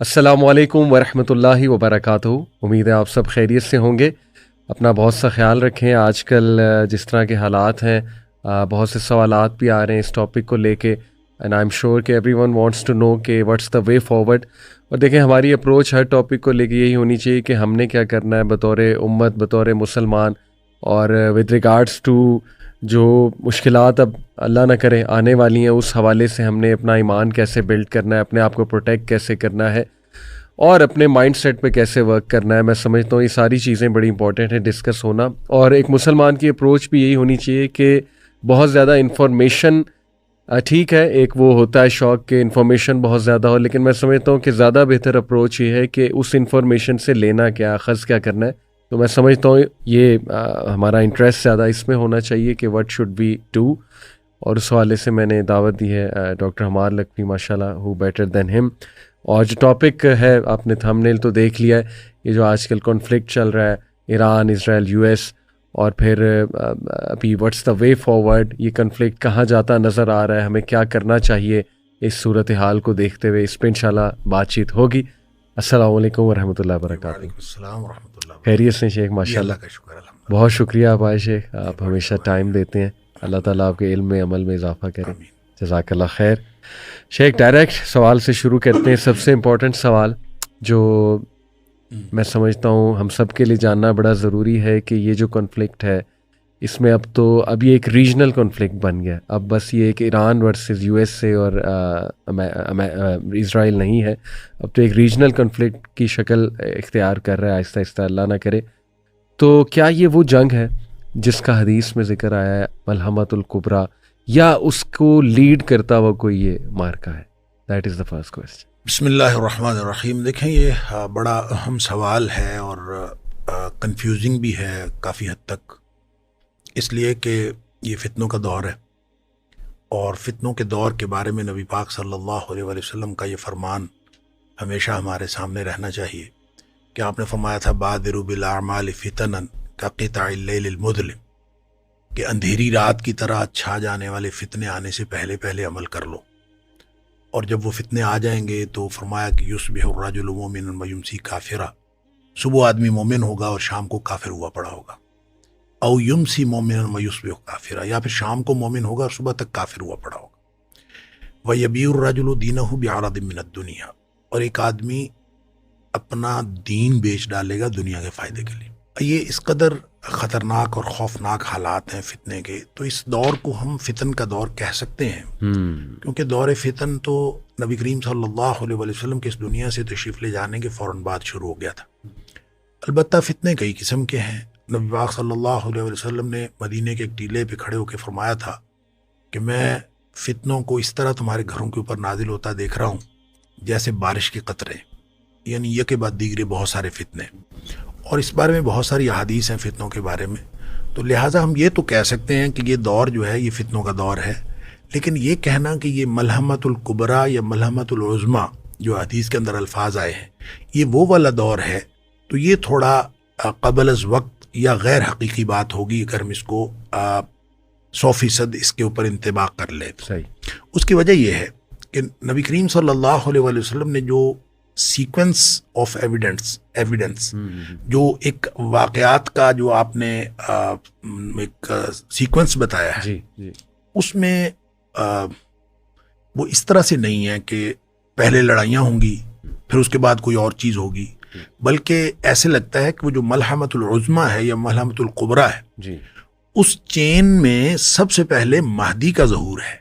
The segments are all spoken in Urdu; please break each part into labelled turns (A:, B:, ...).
A: السلام علیکم ورحمۃ اللہ وبرکاتہ. امید ہے آپ سب خیریت سے ہوں گے. اپنا بہت سا خیال رکھیں. آج کل جس طرح کے حالات ہیں بہت سے سوالات بھی آ رہے ہیں اس ٹاپک کو لے کے اینڈ آئی ایم شیور کہ everyone wants to know کہ واٹس دا وے فارورڈ. اور دیکھیں ہماری اپروچ ہر ٹاپک کو لے کے یہی ہونی چاہیے کہ ہم نے کیا کرنا ہے بطور امت بطور مسلمان, اور ود ریگارڈس ٹو جو مشکلات اب اللہ نہ کرے آنے والی ہیں اس حوالے سے ہم نے اپنا ایمان کیسے بلڈ کرنا ہے, اپنے آپ کو پروٹیکٹ کیسے کرنا ہے اور اپنے مائنڈ سیٹ پہ کیسے ورک کرنا ہے. میں سمجھتا ہوں یہ ساری چیزیں بڑی امپورٹنٹ ہیں ڈسکس ہونا. اور ایک مسلمان کی اپروچ بھی یہی ہونی چاہیے کہ بہت زیادہ انفارمیشن ٹھیک ہے, ایک وہ ہوتا ہے شوق کہ انفارمیشن بہت زیادہ ہو, لیکن میں سمجھتا ہوں کہ زیادہ بہتر اپروچ یہ ہے کہ اس انفارمیشن سے لینا کیا, اخذ کیا کرنا ہے. تو میں سمجھتا ہوں یہ ہمارا انٹرسٹ زیادہ اس میں ہونا چاہیے کہ وٹ شوڈ بی ڈو. اور اس حوالے سے میں نے دعوت دی ہے ڈاکٹر حمار لکھوی, ماشاء اللہ, ہو بیٹر دین ہم. اور جو ٹاپک ہے آپ نے تھمبنیل تو دیکھ لیا ہے, یہ جو آج کل کانفلکٹ چل رہا ہے ایران اسرائیل یو ایس, اور پھر ابھی واٹس دا وے فارورڈ, یہ کنفلکٹ کہاں جاتا نظر آ رہا ہے, ہمیں کیا کرنا چاہیے اس صورتحال کو دیکھتے ہوئے, اس پہ انشاءاللہ بات چیت ہوگی. السلام علیکم ورحمۃ اللہ وبرکاتہ.
B: وعلیکم السلام ورحمۃ اللہ.
A: خیریت سے شیخ؟ ماشاء اللہ.
B: کا شکر الحمد.
A: بہت شکریہ آپ آئے شیخ, آپ ہمیشہ ٹائم دیتے ہیں. اللہ تعالیٰ آپ کے علم میں عمل میں اضافہ کرے. جزاک اللہ خیر. شیخ ڈائریکٹ سوال سے شروع کرتے ہیں. سب سے امپورٹنٹ سوال جو میں سمجھتا ہوں ہم سب کے لیے جاننا بڑا ضروری ہے کہ یہ جو کنفلکٹ ہے اس میں اب یہ ایک ریجنل کنفلکٹ بن گیا. اب بس یہ ایک ایران ورسز یو ایس سے اور اسرائیل نہیں ہے, اب تو ایک ریجنل کنفلکٹ کی شکل اختیار کر رہا ہے آہستہ آہستہ, اللہ نہ کرے. تو کیا یہ وہ جنگ ہے جس کا حدیث میں ذکر آیا ہے ملحمۃ الکبریٰ, یا اس کو لیڈ کرتا ہوا کوئی یہ مارکا ہے؟ That is the first question.
B: بسم اللہ الرحمن الرحیم. دیکھیں یہ بڑا اہم سوال ہے اور کنفیوزنگ بھی ہے کافی حد تک, اس لیے کہ یہ فتنوں کا دور ہے, اور فتنوں کے دور کے بارے میں نبی پاک صلی اللہ علیہ وسلم کا یہ فرمان ہمیشہ ہمارے سامنے رہنا چاہیے کہ آپ نے فرمایا تھا بادروا بالاعمال فتنا کقطع اللیل المظلم, کہ اندھیری رات کی طرح چھا جانے والے فتنے آنے سے پہلے پہلے عمل کر لو. اور جب وہ فتنے آ جائیں گے تو فرمایا کہ یصبح الرجل مؤمنا ویمسی کافرا, صبح آدمی مومن ہوگا اور شام کو کافر ہوا پڑا ہوگا. او یمسی مومنا ویصبح کافرا, یا پھر شام کو مومن ہوگا اور صبح تک کافر ہوا پڑا ہوگا. ویبیع الرجل دینہ بعرض من الدنیا, اور ایک آدمی اپنا دین بیچ ڈالے گا دنیا کے فائدے کے لیے. یہ اس قدر خطرناک اور خوفناک حالات ہیں فتنے کے, تو اس دور کو ہم فتن کا دور کہہ سکتے ہیں, کیونکہ دور فتن تو نبی کریم صلی اللہ علیہ وسلم کے اس دنیا سے تشریف لے جانے کے فوراً بعد شروع ہو گیا تھا. البتہ فتنے کئی قسم کے ہیں. نبی پاک صلی اللہ علیہ وسلم نے مدینے کے ایک ٹیلے پہ کھڑے ہو کے فرمایا تھا کہ میں فتنوں کو اس طرح تمہارے گھروں کے اوپر نازل ہوتا دیکھ رہا ہوں جیسے بارش کے قطرے, یعنی یہ کے بعد دیگرے بہت سارے فتنے. اور اس بارے میں بہت ساری احادیث ہیں فتنوں کے بارے میں, تو لہٰذا ہم یہ تو کہہ سکتے ہیں کہ یہ دور جو ہے یہ فتنوں کا دور ہے. لیکن یہ کہنا کہ یہ ملحمۃ الکبریٰ یا ملحمۃ العظمیٰ جو حدیث کے اندر الفاظ آئے ہیں یہ وہ والا دور ہے, تو یہ تھوڑا قبل از وقت یا غیر حقیقی بات ہوگی اگر ہم اس کو 100% اس کے اوپر انطباق کر لیں.
A: صحیح.
B: اس کی وجہ یہ ہے کہ نبی کریم صلی اللہ علیہ وسلم نے جو سیکوینس آف ایویڈنس جو ایک واقعات کا جو آپ نے ایک سیکوینس بتایا ہے, اس میں وہ اس طرح سے نہیں ہے کہ پہلے لڑائیاں ہوں گی پھر اس کے بعد کوئی اور چیز ہوگی, بلکہ ایسے لگتا ہے کہ وہ جو ملحمۃ العظمیٰ ہے یا ملحمۃ الکبریٰ ہے اس چین میں سب سے پہلے مہدی کا ظہور ہے.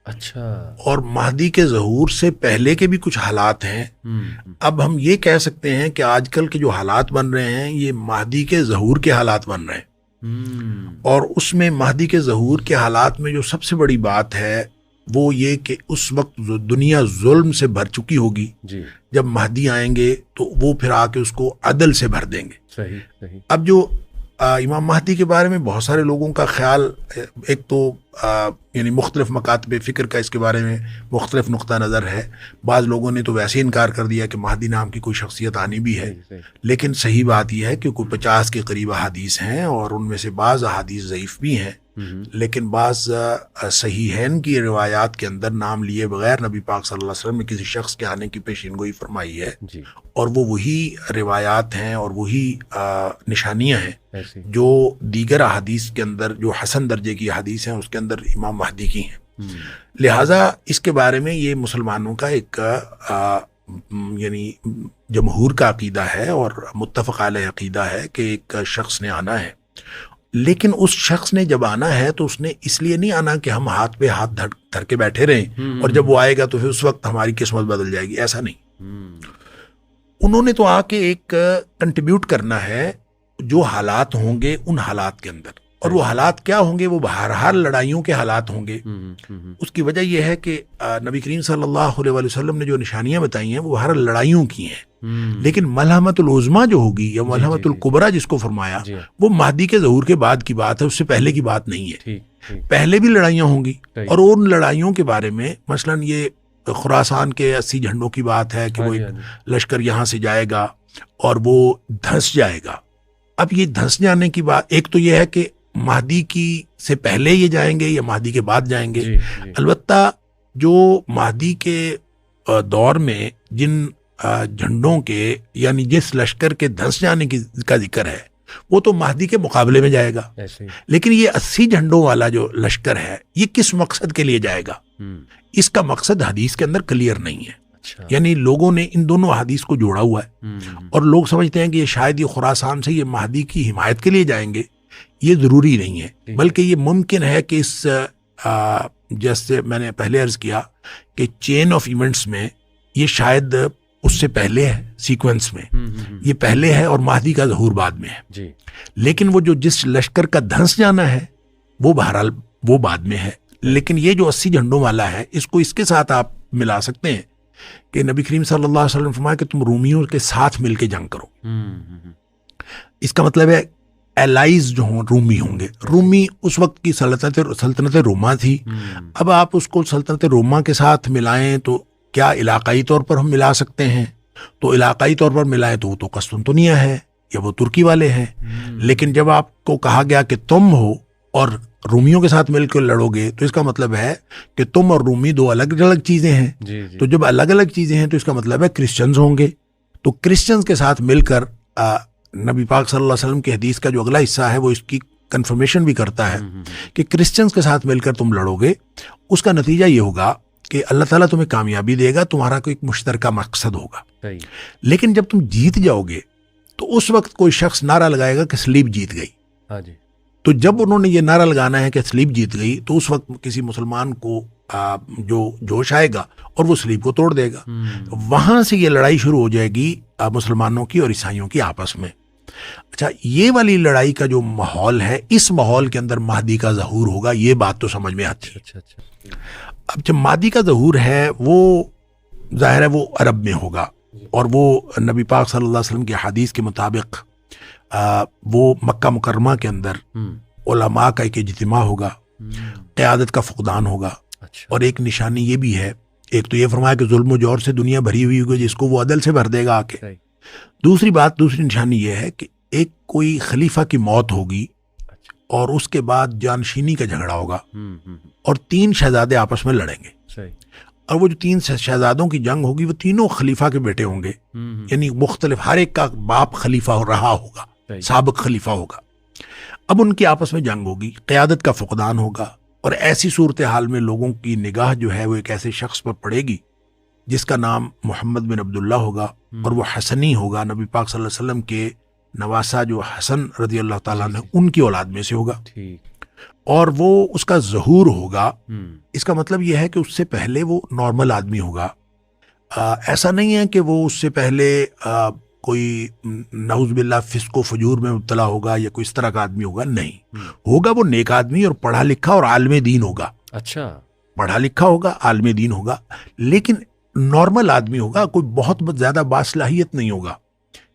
A: اچھا.
B: اور مہدی کے ظہور سے پہلے کے بھی کچھ حالات ہیں. اب ہم یہ کہہ سکتے ہیں کہ آج کل کے جو حالات بن رہے ہیں یہ مہدی کے ظہور کے حالات بن رہے ہیں. اور اس میں مہدی کے ظہور کے حالات میں جو سب سے بڑی بات ہے وہ یہ کہ اس وقت دنیا ظلم سے بھر چکی ہوگی, جب مہدی آئیں گے تو وہ پھر آ کے اس کو عدل سے بھر دیں گے.
A: صحیح.
B: اب جو امام مہدی کے بارے میں بہت سارے لوگوں کا خیال, ایک تو یعنی مختلف مکاتب فکر کا اس کے بارے میں مختلف نقطہ نظر ہے. بعض لوگوں نے تو ویسے انکار کر دیا کہ مہدی نام کی کوئی شخصیت آنی بھی ہے, لیکن صحیح بات یہ ہے کہ کوئی 50 کے قریب احادیث ہیں اور ان میں سے بعض احادیث ضعیف بھی ہیں, لیکن بعض صحیحین کی روایات کے اندر نام لیے بغیر نبی پاک صلی اللہ علیہ وسلم نے کسی شخص کے آنے کی پیشین گوئی فرمائی ہے
A: جی.
B: اور وہ وہی روایات ہیں اور وہی نشانیاں ہیں جو دیگر احادیث کے اندر جو حسن درجے کی احادیث ہیں اس کے اندر امام مہدی کی ہیں. لہٰذا اس کے بارے میں یہ مسلمانوں کا ایک یعنی جمہور کا عقیدہ ہے اور متفق علیہ عقیدہ ہے کہ ایک شخص نے آنا ہے. لیکن اس شخص نے جب آنا ہے تو اس نے اس لیے نہیں آنا کہ ہم ہاتھ پہ ہاتھ دھر کے بیٹھے رہیں اور جب وہ آئے گا تو پھر اس وقت ہماری قسمت بدل جائے گی. ایسا نہیں. انہوں نے تو آ کے ایک کنٹریبیوٹ کرنا ہے جو حالات ہوں گے ان حالات کے اندر. اور وہ حالات کیا ہوں گے؟ وہ بہرحال لڑائیوں کے حالات ہوں گے. اس کی وجہ یہ ہے کہ نبی کریم صلی اللہ علیہ وسلم نے جو نشانیاں بتائی ہیں وہ ہر لڑائیوں کی ہیں. لیکن ملحمت العظمیٰ جو ہوگی یا ملحمت الکبریٰ جس کو فرمایا وہ مہدی کے ظہور کے بعد کی بات ہے، اس سے پہلے کی بات نہیں ہے. پہلے بھی لڑائیاں ہوں گی اور ان لڑائیوں کے بارے میں مثلاً یہ خراسان کے 80 جھنڈوں کی بات ہے کہ وہ ایک لشکر یہاں سے جائے گا اور وہ دھنس جائے گا. اب یہ دھنس جانے کی بات ایک تو یہ ہے کہ مہدی کی سے پہلے یہ جائیں گے یا مہدی کے بعد جائیں گے. البتہ جو مہدی کے دور میں جن جھنڈوں کے یعنی جس لشکر کے دھنس جانے کا ذکر ہے وہ تو مہدی کے مقابلے میں جائے گا. لیکن یہ 80 جھنڈوں والا جو لشکر ہے یہ کس مقصد کے لیے جائے گا؟ اس کا مقصد حدیث کے اندر کلیئر نہیں ہے. یعنی لوگوں نے ان دونوں حدیث کو جوڑا ہوا ہے اور لوگ سمجھتے ہیں کہ یہ شاید یہ خراسان سے یہ مہدی کی حمایت کے لیے جائیں گے. یہ ضروری نہیں ہے، بلکہ یہ ممکن ہے کہ اس جیسے میں نے پہلے عرض کیا کہ چین آف ایونٹس میں یہ شاید اس سے پہلے ہے، سیکوینس میں یہ پہلے ہے اور مہدی کا ظہور بعد میں ہے. لیکن وہ جو جس لشکر کا دھنس جانا ہے وہ بہرحال وہ بعد میں ہے. لیکن یہ جو 80 جھنڈوں والا ہے اس کو اس کے ساتھ آپ ملا سکتے ہیں کہ نبی کریم صلی اللہ علیہ وسلم فرمایا کہ تم رومیوں کے ساتھ مل کے جنگ کرو. اس کا مطلب ہے الائز جو ہوں رومی ہوں گے. رومی اس وقت کی سلطنت روما تھی. اب آپ اس کو سلطنت روما کے ساتھ ملائیں تو کیا علاقائی طور پر ہم ملا سکتے ہیں؟ تو علاقائی طور پر ملائیں تو وہ تو قسطنطنیہ ہے یا وہ ترکی والے ہیں. لیکن جب آپ کو کہا گیا کہ تم ہو اور رومیوں کے ساتھ مل کر لڑو گے تو اس کا مطلب ہے کہ تم اور رومی دو الگ الگ چیزیں ہیں. تو جب الگ الگ چیزیں ہیں تو اس کا مطلب ہے کرسچنز ہوں گے. تو کرسچنز کے ساتھ مل کر نبی پاک صلی اللہ علیہ وسلم کی حدیث کا جو اگلا حصہ ہے وہ اس کی کنفرمیشن بھی کرتا ہے کہ کرسچنز کے ساتھ مل کر تم لڑو گے. اس کا نتیجہ یہ ہوگا کہ اللہ تعالیٰ تمہیں کامیابی دے گا، تمہارا کوئی مشترکہ مقصد ہوگا. لیکن جب تم جیت جاؤ گے تو اس وقت کوئی شخص نعرہ لگائے گا کہ صلیب جیت گئی. تو جب انہوں نے یہ نعرہ لگانا ہے کہ صلیب جیت گئی تو اس وقت کسی مسلمان کو جو جوش آئے گا اور وہ صلیب کو توڑ دے گا. وہاں سے یہ لڑائی شروع ہو جائے گی مسلمانوں کی اور عیسائیوں کی آپس میں. اچھا، یہ والی لڑائی کا جو ماحول ہے اس ماحول کے اندر مہدی کا ظہور ہوگا، یہ بات تو سمجھ میں آتی ہے. اب جب مہدی کا ظہور ہے وہ ظاہر ہے وہ عرب میں ہوگا اور وہ نبی پاک صلی اللہ علیہ وسلم کی حدیث کے مطابق وہ مکہ مکرمہ کے اندر علماء کا ایک اجتماع ہوگا، قیادت کا فقدان ہوگا. اور ایک نشانی یہ بھی ہے، ایک تو یہ فرمایا کہ ظلم و جور سے دنیا بھری ہوئی ہوگی جس کو وہ عدل سے بھر دے گا آ کے. دوسری نشانی یہ ہے کہ ایک کوئی خلیفہ کی موت ہوگی اور اس کے بعد جانشینی کا جھگڑا ہوگا اور 3 شہزادے آپس میں لڑیں گے. اور وہ جو 3 شہزادوں کی جنگ ہوگی وہ تینوں خلیفہ کے بیٹے ہوں گے، یعنی مختلف ہر ایک کا باپ خلیفہ رہا ہوگا، سابق خلیفہ ہوگا. اب ان کی آپس میں جنگ ہوگی، قیادت کا فقدان ہوگا اور ایسی صورتحال میں لوگوں کی نگاہ جو ہے وہ ایک ایسے شخص پر پڑے گی جس کا نام محمد بن عبداللہ ہوگا اور وہ حسنی ہوگا. نبی پاک صلی اللہ علیہ وسلم کے نواسا جو حسن رضی اللہ تعالیٰ عنہ ان کی اولاد میں سے ہوگا اور وہ اس کا ظہور ہوگا. اس کا مطلب یہ ہے کہ اس سے پہلے وہ نارمل آدمی ہوگا. ایسا نہیں ہے کہ وہ اس سے پہلے کوئی نعوذ باللہ فسق و فجور میں مبتلا ہوگا یا کوئی اس طرح کا آدمی ہوگا. نہیں ہوگا، وہ نیک آدمی اور پڑھا لکھا اور عالم دین ہوگا. اچھا، پڑھا لکھا ہوگا، عالم دین ہوگا، لیکن نارمل آدمی ہوگا. کوئی بہت زیادہ باصلاحیت نہیں ہوگا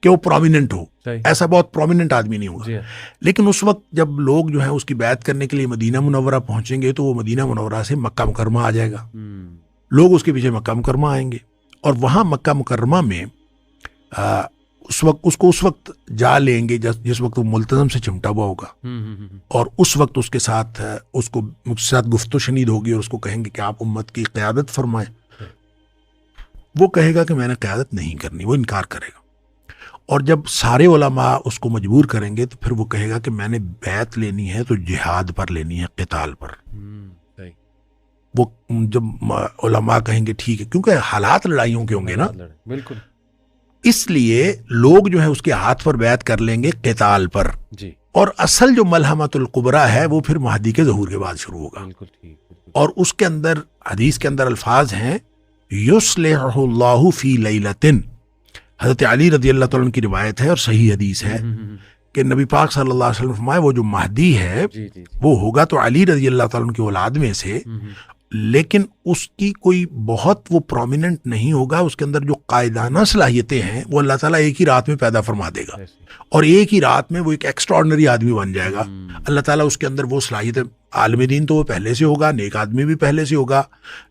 B: کہ وہ پرومیننٹ ہو، ایسا بہت پرومیننٹ آدمی نہیں ہوگا. لیکن اس وقت جب لوگ جو ہیں اس کی بیعت کرنے کے لیے مدینہ منورہ پہنچیں گے تو وہ مدینہ منورہ سے مکہ مکرمہ آ جائے گا. لوگ اس کے پیچھے مکہ مکرمہ آئیں گے اور وہاں مکہ مکرمہ میں اس وقت جا لیں گے جس وقت وہ ملتزم سے چمٹا ہوا ہوگا، اور اس وقت اس کے ساتھ گفت و شنید ہوگی اور اس کو کہیں گے کہ آپ امت کی قیادت فرمائیں. وہ کہے گا کہ میں نے قیادت نہیں کرنی، وہ انکار کرے گا. اور جب سارے علماء اس کو مجبور کریں گے تو پھر وہ کہے گا کہ میں نے بیعت لینی ہے تو جہاد پر لینی ہے، قتال پر. وہ جب علماء کہیں گے ٹھیک ہے، کیونکہ حالات لڑائیوں کے ہوں گے نا،
A: بالکل،
B: اس لیے لوگ جو ہے اس کے ہاتھ پر بیعت کر لیں گے قتال پر.
A: جی.
B: اور اصل جو ملحمۃ الکبریٰ ہے وہ پھر مہدی کے ظہور کے بعد شروع ہوگا.
A: بالکل ٹھیک.
B: اور اس کے اندر حدیث کے اندر الفاظ ہیں یصلح اللہ فی لیلۃ. حضرت علی رضی اللہ تعالیٰ عنہ کی روایت ہے اور صحیح حدیث ہے کہ نبی پاک صلی اللہ علیہ وسلم فرمائے وہ جو مہدی ہے وہ ہوگا تو علی رضی اللہ تعالیٰ عنہ کی اولاد میں سے، لیکن اس کی کوئی بہت وہ پرومیننٹ نہیں ہوگا. اس کے اندر جو قائدانہ صلاحیتیں ہیں وہ اللہ تعالیٰ ایک ہی رات میں پیدا فرما دے گا، اور ایک ہی رات میں وہ ایک ایکسٹراڈنری آدمی بن جائے گا. اللہ تعالیٰ اس کے اندر وہ صلاحیتیں، عالم دین تو وہ پہلے سے ہوگا، نیک آدمی بھی پہلے سے ہوگا،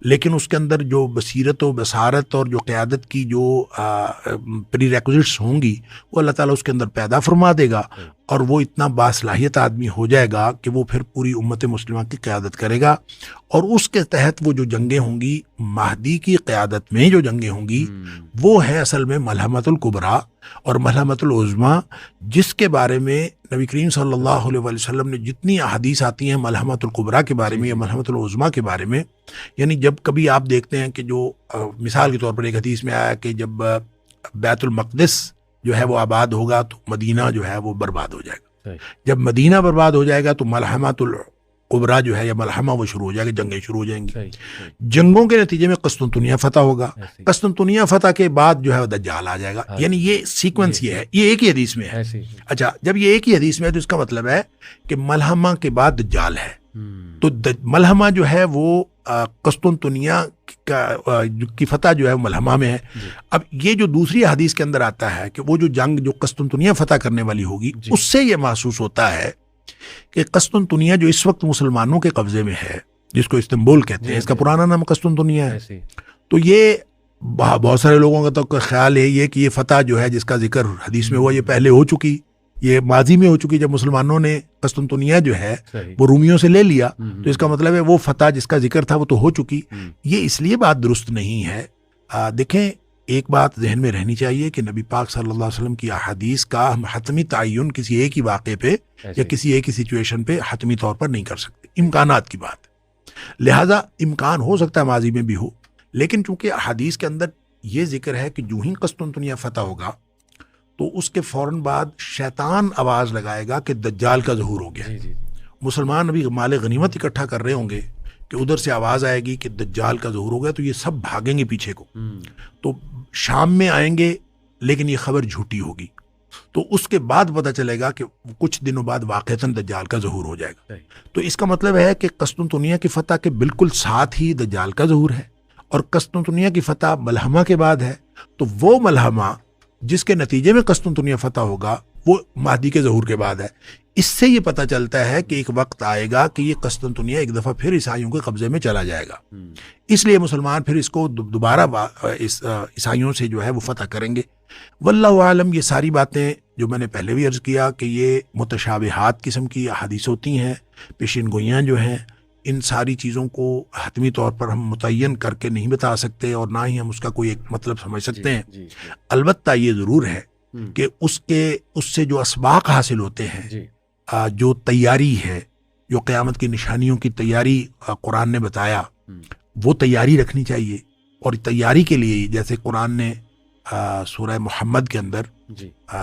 B: لیکن اس کے اندر جو بصیرت و بصارت اور جو قیادت کی جو پری ریکوزٹس ہوں گی وہ اللہ تعالیٰ اس کے اندر پیدا فرما دے گا، اور وہ اتنا باصلاحیت آدمی ہو جائے گا کہ وہ پھر پوری امت مسلمہ کی قیادت کرے گا. اور اس کے تحت وہ جو جنگیں ہوں گی، مہدی کی قیادت میں جو جنگیں ہوں گی وہ ہے اصل میں ملحمۃ الکبریٰ اور ملحمۃ العظمیٰ، جس کے بارے میں نبی کریم صلی اللہ علیہ وسلم نے جتنی احادیث آتی ہیں ملحمۃ الکبریٰ کے بارے میں یا ملحمۃ العظمیٰ کے بارے میں، یعنی جب کبھی آپ دیکھتے ہیں کہ جو مثال کے طور پر ایک حدیث میں آیا کہ جب بیت المقدس جو ہے وہ آباد ہوگا تو مدینہ جو ہے وہ برباد ہو جائے گا. جب مدینہ برباد ہو جائے گا تو ملحمۃ الکبریٰ جو ہے یا ملحمہ وہ شروع ہو جائے گا، جنگیں شروع ہو جائیں گی. جنگوں کے نتیجے میں قسطنطنیہ فتح ہوگا، قسطنطنیہ فتح کے بعد جو ہے دجال آ جائے گا. یعنی یہ سیکوینس یہ ہے، یہ ایک ہی حدیث میں ہے. اچھا، جب یہ ایک ہی حدیث میں ہے تو اس کا مطلب ہے کہ ملحمہ کے بعد دجال ہے. تو ملحمہ جو ہے وہ قسطنطنیہ کی فتح جو ہے ملحمہ میں ہے. اب یہ جو دوسری حدیث کے اندر آتا ہے کہ وہ جو جنگ جو قسطنطنیہ فتح کرنے والی ہوگی، اس سے یہ محسوس ہوتا ہے کہ قسطنطنیہ جو اس وقت مسلمانوں کے قبضے میں ہے، جس کو استنبول کہتے ہیں، اس کا پرانا نام قسطنطنیہ ہے. تو یہ بہت سارے لوگوں کا تو خیال ہے یہ کہ یہ فتح جو ہے جس کا ذکر حدیث میں ہوا یہ پہلے ہو چکی، یہ ماضی میں ہو چکی. جب مسلمانوں نے قسطنطنیہ جو ہے وہ رومیوں سے لے لیا تو اس کا مطلب ہے وہ فتح جس کا ذکر تھا وہ تو ہو چکی. یہ اس لیے بات درست نہیں ہے. دیکھیں، ایک بات ذہن میں رہنی چاہیے کہ نبی پاک صلی اللہ علیہ وسلم کی احادیث کا ہم حتمی تعین کسی ایک ہی واقعے پہ یا کسی ایک ہی سچویشن پہ حتمی طور پر نہیں کر سکتے. امکانات کی بات ہے، لہٰذا امکان ہو سکتا ہے ماضی میں بھی ہو، لیکن چونکہ احادیث کے اندر یہ ذکر ہے کہ جو ہی قسطنطنیہ فتح ہوگا تو اس کے فوراً بعد شیطان آواز لگائے گا کہ دجال کا ظہور ہو گیا. مسلمان ابھی مال غنیمت اکٹھا کر رہے ہوں گے کہ ادھر سے آواز آئے گی کہ دجال کا ظہور ہو گیا، تو یہ سب بھاگیں گے پیچھے کو، تو شام میں آئیں گے، لیکن یہ خبر جھوٹی ہوگی. تو اس کے بعد پتہ چلے گا کہ کچھ دنوں بعد واقعتاً دجال کا ظہور ہو جائے گا. تو اس کا مطلب ہے کہ قسطنطنیہ کی فتح کے بالکل ساتھ ہی دجال کا ظہور ہے، اور قسطنطنیہ کی فتح ملحمہ کے بعد ہے. تو وہ ملحمہ جس کے نتیجے میں قسطنطنیہ فتح ہوگا وہ مہدی کے ظہور کے بعد ہے. اس سے یہ پتہ چلتا ہے کہ ایک وقت آئے گا کہ یہ قسطنطنیہ ایک دفعہ پھر عیسائیوں کے قبضے میں چلا جائے گا. اس لیے مسلمان پھر اس کو دوبارہ عیسائیوں سے جو ہے وہ فتح کریں گے. واللہ عالم. یہ ساری باتیں جو میں نے پہلے بھی عرض کیا کہ یہ متشابہات قسم کی احادیث ہوتی ہیں، پیشین گوئیاں جو ہیں، ان ساری چیزوں کو حتمی طور پر ہم متعین کر کے نہیں بتا سکتے اور نہ ہی ہم اس کا کوئی ایک مطلب سمجھ سکتے ہیں. البتہ یہ ضرور ہے کہ اس سے جو اسباق حاصل ہوتے ہیں، جو تیاری ہے، جو قیامت کی نشانیوں کی تیاری قرآن نے بتایا، وہ تیاری رکھنی چاہیے. اور تیاری کے لیے جیسے قرآن نے سورہ محمد کے اندر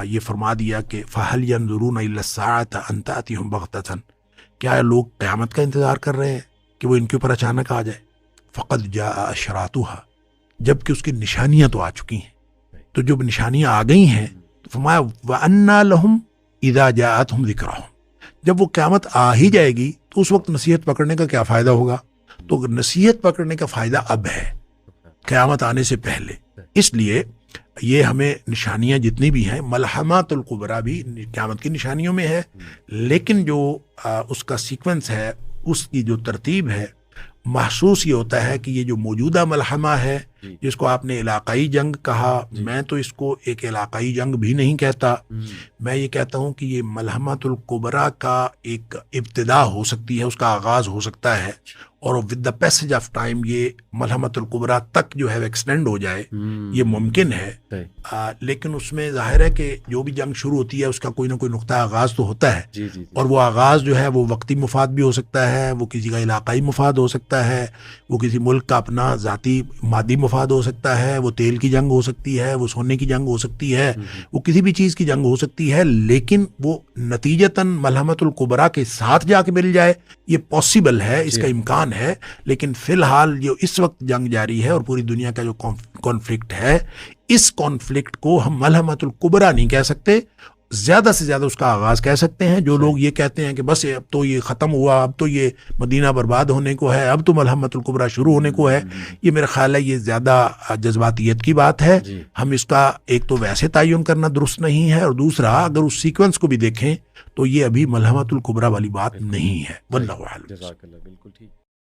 B: یہ فرما دیا کہ فَهَلْ يَنظُرُونَ إِلَّا السَّاعَةَ أَن تَأْتِيَهُمْ بَغْتَةً. کیا لوگ قیامت کا انتظار کر رہے ہیں کہ وہ ان کے اوپر اچانک آ جائے؟ فَقَدْ جَاءَ أَشْرَاطُهَا. جب کہ اس کی نشانیاں تو آ چکی ہیں. تو جب نشانیاں آ گئی ہیں تو فرمایا وَأَنَّا لَهُمْ إِذَا جَاءَتْهُمْ ذِكْرَهُمْ. جب وہ قیامت آ ہی جائے گی تو اس وقت نصیحت پکڑنے کا کیا فائدہ ہوگا؟ تو نصیحت پکڑنے کا فائدہ اب ہے، قیامت آنے سے پہلے. اس لیے یہ ہمیں نشانیاں جتنی بھی ہیں، ملحمۃ الکبریٰ بھی قیامت کی نشانیوں میں ہے، لیکن جو اس کا سیکوینس ہے، اس کی جو ترتیب ہے، محسوس یہ ہوتا ہے کہ یہ جو موجودہ ملحمہ ہے جس کو آپ نے علاقائی جنگ کہا، میں تو اس کو ایک علاقائی جنگ بھی نہیں کہتا، میں یہ کہتا ہوں کہ یہ ملحمۃ الکبریٰ کا ایک ابتدا ہو سکتی ہے، اس کا آغاز ہو سکتا ہے، اور with the passage of time یہ ملحمۃ الکبریٰ تک جو ہے ایکسٹینڈ ہو جائے، یہ ممکن ہے۔ لیکن اس میں ظاہر ہے کہ جو بھی جنگ شروع ہوتی ہے اس کا کوئی نہ کوئی نقطہ آغاز تو ہوتا ہے، اور وہ آغاز جو ہے وہ وقتی مفاد بھی ہو سکتا ہے، وہ کسی کا علاقائی مفاد ہو سکتا ہے، وہ کسی ملک کا اپنا ذاتی مادی مفاد ہو سکتا ہے، وہ تیل کی جنگ ہو سکتی ہے، وہ سونے کی جنگ ہو سکتی ہے، وہ کسی بھی چیز کی جنگ ہو سکتی ہے، لیکن وہ نتیجتاً ملحمۃ الکبریٰ کے ساتھ جا کے مل جائے، یہ پاسبل ہے، اس کا امکان ہے۔ لیکن فی الحال جو اس وقت جنگ جاری ہے اور پوری دنیا کا جو کانفلکٹ ہے، اس کانفلکٹ کو ہم ملحمۃ الکبریٰ نہیں کہہ سکتے، زیادہ سے زیادہ اس کا آغاز کہہ سکتے ہیں۔ جو لوگ یہ کہتے ہیں کہ بس اب تو یہ ختم ہوا، اب تو یہ مدینہ برباد ہونے کو ہے، اب تو ملحمۃ الکبریٰ شروع ہونے کو ہے، یہ میرا خیال ہے یہ زیادہ جذباتیت کی بات ہے۔ ہم اس کا ایک تو ویسے تعین کرنا درست نہیں ہے، اور دوسرا اگر اس سیکوینس کو بھی دیکھیں تو یہ ابھی ملحمۃ الکبریٰ والی بات نہیں ہے۔ واللہ اعلم۔
A: جزاک اللہ، بالکل ٹھیک۔